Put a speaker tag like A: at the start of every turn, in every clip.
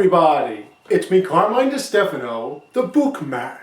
A: everybody, it's me, Carmine DeStefano, the Bookman.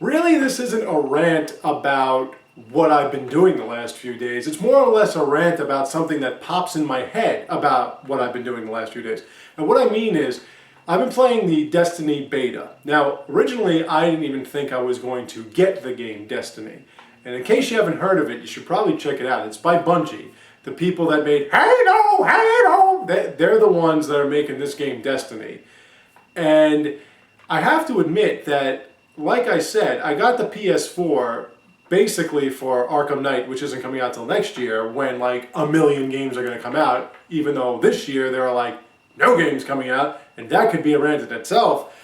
A: Really, this isn't a rant about what I've been doing the last few days. It's more or less a rant about something that pops in my head about what I've been doing the last few days. And what I mean is, I've been playing the Destiny beta. Now, originally, I didn't even think I was going to get the game Destiny. And in case you haven't heard of it, you should probably check it out. It's by Bungie. The people that made Halo, they're the ones that are making this game Destiny. And I have to admit that, like I said, I got the PS4 basically for Arkham Knight, which isn't coming out till next year, when like a million games are going to come out, even though this year there are like no games coming out, and that could be a rant in itself.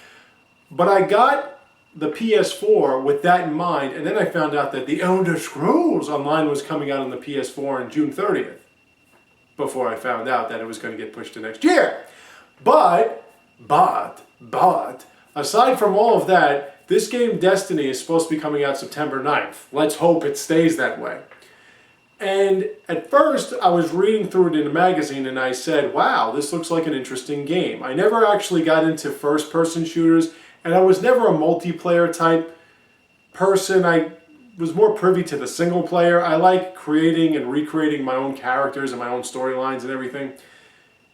A: But I got the PS4 with that in mind, and then I found out that the Elder Scrolls Online was coming out on the PS4 on June 30th, before I found out that it was going to get pushed to next year. But, aside from all of that, this game Destiny is supposed to be coming out September 9th. Let's hope it stays that way. And at first, I was reading through it in a magazine and I said, wow, this looks like an interesting game. I never actually got into first-person shooters, and I was never a multiplayer type person. I was more privy to the single player. I like creating and recreating my own characters and my own storylines and everything.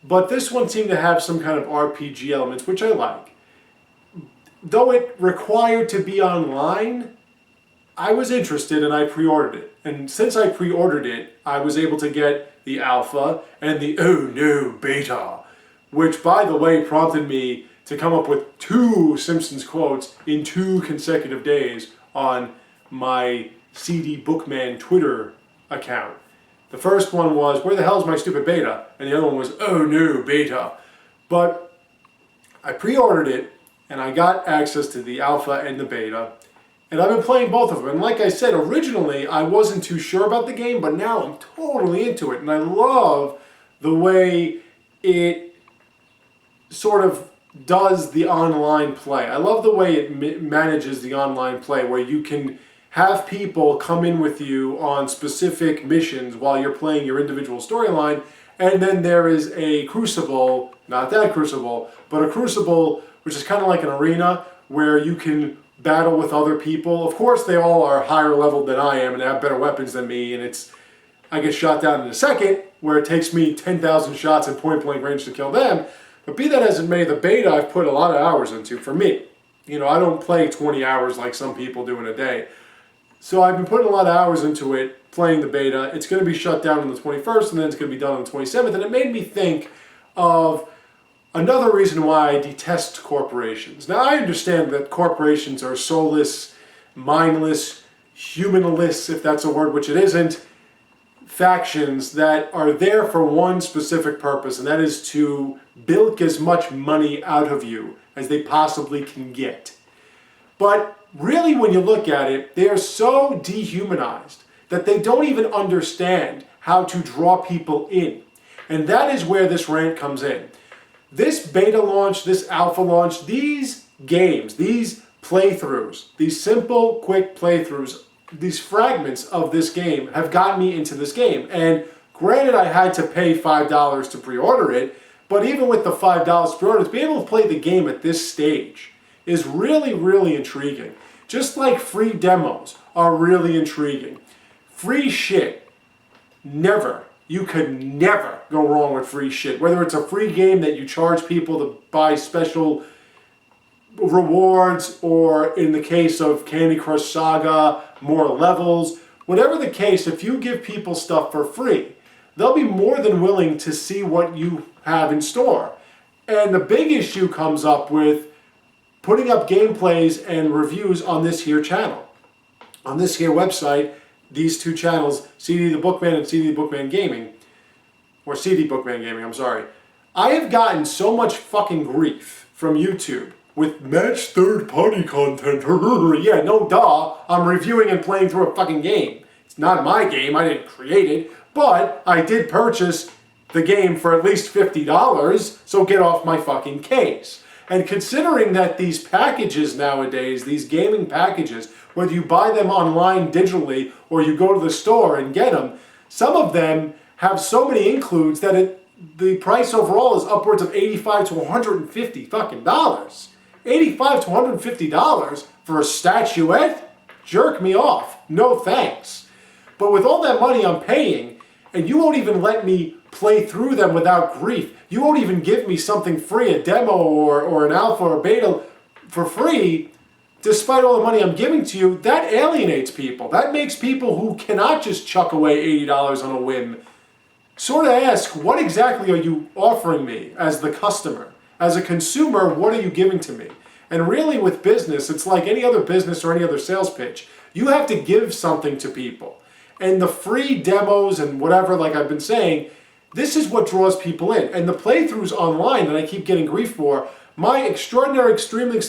A: But this one seemed to have some kind of RPG elements, which I like. Though it required to be online, I was interested and I pre-ordered it. And since I pre-ordered it, I was able to get the alpha and the oh no beta, which by the way prompted me to come up with 2 Simpsons quotes in 2 consecutive days on my CD Bookman Twitter account. The first one was, where the hell is my stupid beta? And the other one was, oh no, beta. But I pre-ordered it, and I got access to the alpha and the beta, and I've been playing both of them. And like I said, originally I wasn't too sure about the game, but now I'm totally into it, and I love the way it sort of does the online play. I love the way it manages the online play, where you can have people come in with you on specific missions while you're playing your individual storyline, and then there is a crucible, not that crucible, but a crucible which is kind of like an arena where you can battle with other people. Of course, they all are higher level than I am and have better weapons than me, and I get shot down in a second, where it takes me 10,000 shots in point blank range to kill them. But be that as it may, the beta I've put a lot of hours into for me. You know, I don't play 20 hours like some people do in a day. So I've been putting a lot of hours into it, playing the beta. It's going to be shut down on the 21st, and then it's going to be done on the 27th. And it made me think of another reason why I detest corporations. Now, I understand that corporations are soulless, mindless, humanless, if that's a word, which it isn't, factions that are there for one specific purpose, and that is to bilk as much money out of you as they possibly can get. But really, when you look at it, they are so dehumanized that they don't even understand how to draw people in. And that is where this rant comes in. This beta launch, this alpha launch, these games, these playthroughs, these simple, quick playthroughs, these fragments of this game have gotten me into this game. And granted, I had to pay $5 to pre-order it, but even with the $5 pre-order, to be able to play the game at this stage is really, really intriguing. Just like free demos are really intriguing. Free shit, never. You could never go wrong with free shit. Whether it's a free game that you charge people to buy special rewards, or in the case of Candy Crush Saga, more levels. Whatever the case, if you give people stuff for free, they'll be more than willing to see what you have in store. And the big issue comes up with putting up gameplays and reviews on this here channel. On this here website, these 2 channels, CD the Bookman and CD the Bookman Gaming, or CD Bookman Gaming, I'm sorry. I have gotten so much fucking grief from YouTube with match third-party content. Yeah, no duh, I'm reviewing and playing through a fucking game. It's not my game, I didn't create it, but I did purchase the game for at least $50, so get off my fucking case. And considering that these packages nowadays, these gaming packages, whether you buy them online digitally or you go to the store and get them, some of them have so many includes that the price overall is upwards of $85 to $150 fucking dollars. $85 to $150 for a statuette? Jerk me off. No thanks. But with all that money I'm paying, and you won't even let me play through them without grief. You won't even give me something free, a demo or an alpha or a beta for free, despite all the money I'm giving to you. That alienates people. That makes people who cannot just chuck away $80 on a whim sort of ask, what exactly are you offering me as the customer? As a consumer, what are you giving to me? And really with business, it's like any other business or any other sales pitch. You have to give something to people. And the free demos and whatever, like I've been saying, this is what draws people in. And the playthroughs online that I keep getting grief for, my extraordinary, extremely friend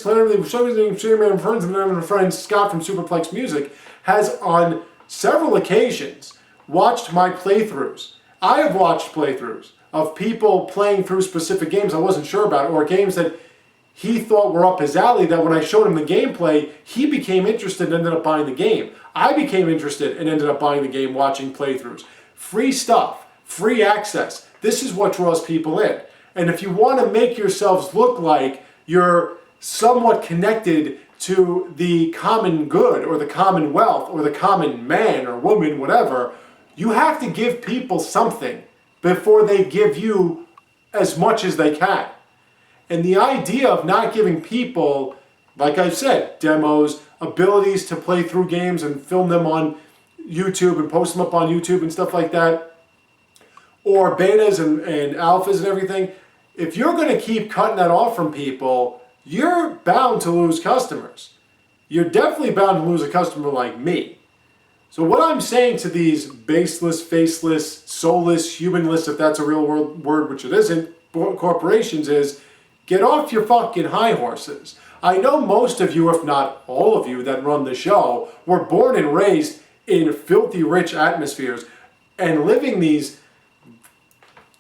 A: Scott from Superplex Music has on several occasions watched my playthroughs. I have watched playthroughs of people playing through specific games I wasn't sure about, or games that he thought were up his alley, that when I showed him the gameplay, he became interested and ended up buying the game. I became interested and ended up buying the game watching playthroughs. Free stuff, free access. This is what draws people in. And if you want to make yourselves look like you're somewhat connected to the common good or the commonwealth or the common man or woman, whatever, you have to give people something before they give you as much as they can. And the idea of not giving people, like I said, demos, abilities to play through games and film them on YouTube and post them up on YouTube and stuff like that, or betas and alphas and everything, if you're going to keep cutting that off from people, you're bound to lose customers. You're definitely bound to lose a customer like me. So what I'm saying to these baseless, faceless, soulless, humanless, if that's a real word, which it isn't, corporations is, get off your fucking high horses. I know most of you, if not all of you that run the show, were born and raised in filthy rich atmospheres and living these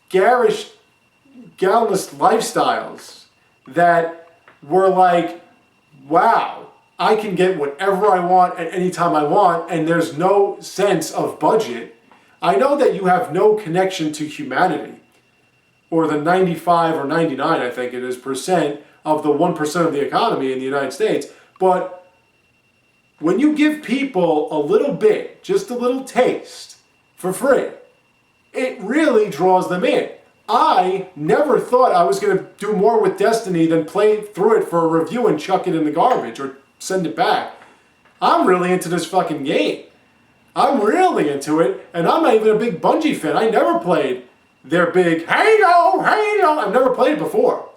A: garish, gownless lifestyles that were like, wow, I can get whatever I want at any time I want, and there's no sense of budget. I know that you have no connection to humanity, or the 95 or 99, I think it is, percent of the 1% of the economy in the United States. But when you give people a little bit, just a little taste for free, it really draws them in. I never thought I was going to do more with Destiny than play through it for a review and chuck it in the garbage or send it back. I'm really into this fucking game. I'm really into it, and I'm not even a big Bungie fan. I never played their big Halo. I've never played it before.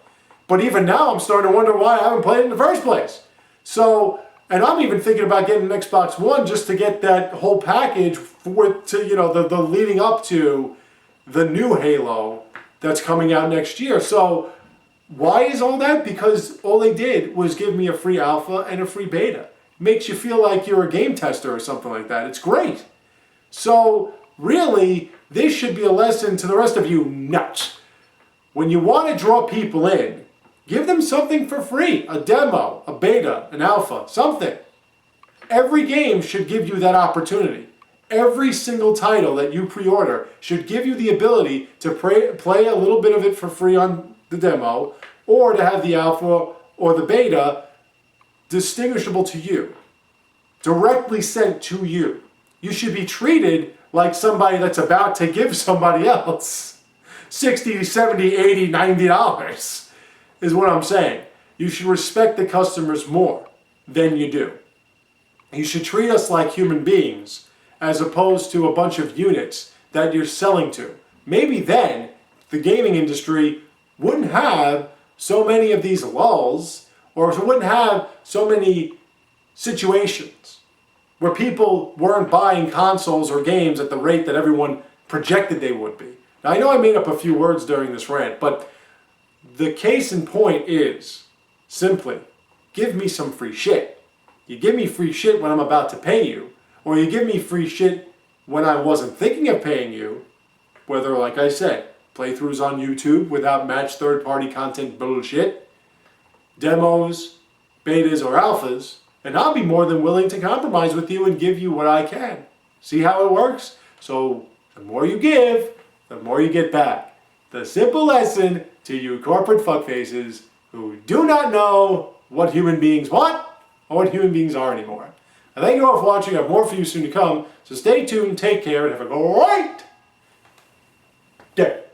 A: But even now, I'm starting to wonder why I haven't played it in the first place. So, and I'm even thinking about getting an Xbox One just to get that whole package for the leading up to the new Halo that's coming out next year. So, why is all that? Because all they did was give me a free alpha and a free beta. Makes you feel like you're a game tester or something like that. It's great. So, really, this should be a lesson to the rest of you nuts. When you want to draw people in, give them something for free. A demo, a beta, an alpha, something. Every game should give you that opportunity. Every single title that you pre-order should give you the ability to play a little bit of it for free on the demo, or to have the alpha or the beta distinguishable to you, directly sent to you. You should be treated like somebody that's about to give somebody else $60, $70, $80, $90 is what I'm saying. You should respect the customers more than you do. You should treat us like human beings as opposed to a bunch of units that you're selling to. Maybe then the gaming industry wouldn't have so many of these lulls, or wouldn't have so many situations where people weren't buying consoles or games at the rate that everyone projected they would be. Now, I know I made up a few words during this rant, but the case in point is simply, give me some free shit. You give me free shit when I'm about to pay you, or you give me free shit when I wasn't thinking of paying you, whether, like I said, playthroughs on YouTube without matched third-party content bullshit, demos, betas, or alphas, and I'll be more than willing to compromise with you and give you what I can. See how it works? So the more you give, the more you get back. The simple lesson to you corporate fuckfaces who do not know what human beings want or what human beings are anymore. I thank you all for watching. I have more for you soon to come. So stay tuned, take care, and have a great day.